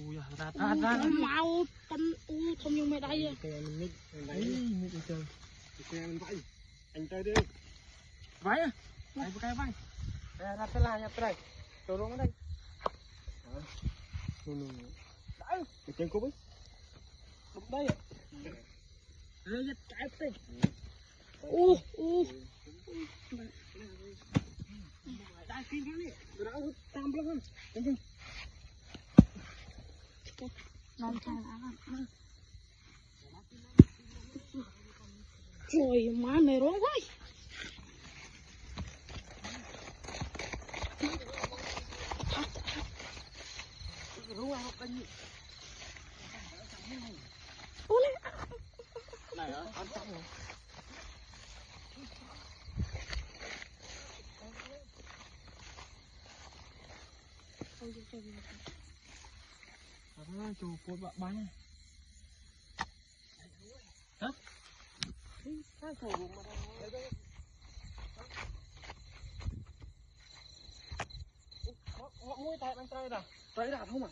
ui ra mau con không dùng mẹ đây mình chơi mình vay anh chơi đi vay à vay cái vay ra tới là nhập đây tôi luôn ở đây đấy cái chân cô biết đúng đây đây giật cái tay đây kinh quá đi tôi đã hút tam lắm hơn chân chân non chàng ăn trời má này rón quá này ăn xong rồi chú phốt bạc bánh hả? Sao chủ mà họ mua tay bánh tay đà không à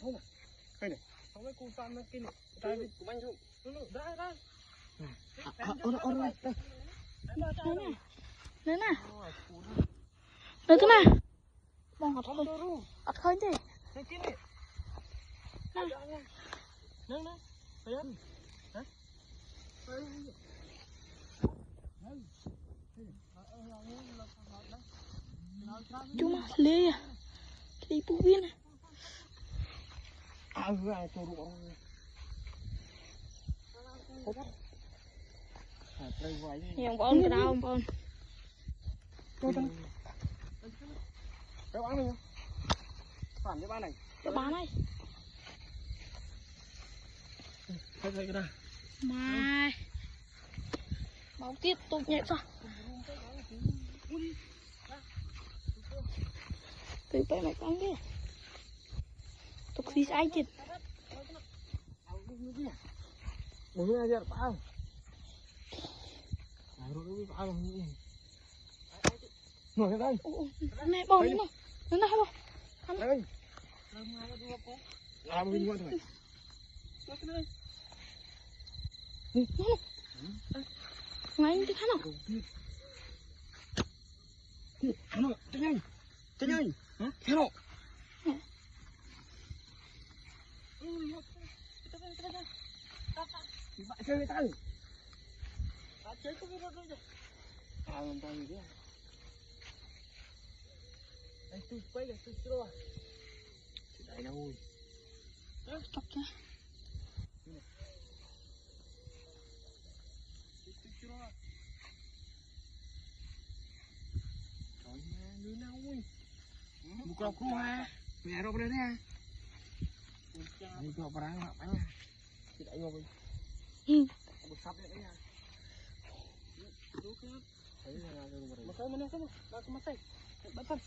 đây này không mấy cu fan nó kia này tay của anh không đây nè đây cái này bông hạt hạt khơi gì đây kia này nè thấy không hả cuma lê bù viên này ra cho ruộng nhiều con cái nào con cái bán này phản cái bán này cái bán này thấy cái này mai máu tiếp tục nhẹ sao từ bên này con kia tục xí ai chết bố ra giờ bao rồi bao ngồi cái đây này bò này nó nào đây làm cái gì vậy ngay anh thích nào Chân ơi hả hello bạn chơi với tay chơi có biết đâu rồi làm tay gì đấy anh tôi quay cái tôi chưa đây đâu chọc chứ như nào ui một cọc luôn ha nhà đâu đây ha đi cho bà đang bánh nha chị đẩy ngồi một sắp đấy nha thấy là mà sao mà nó sao mà sao mà tay bắt thân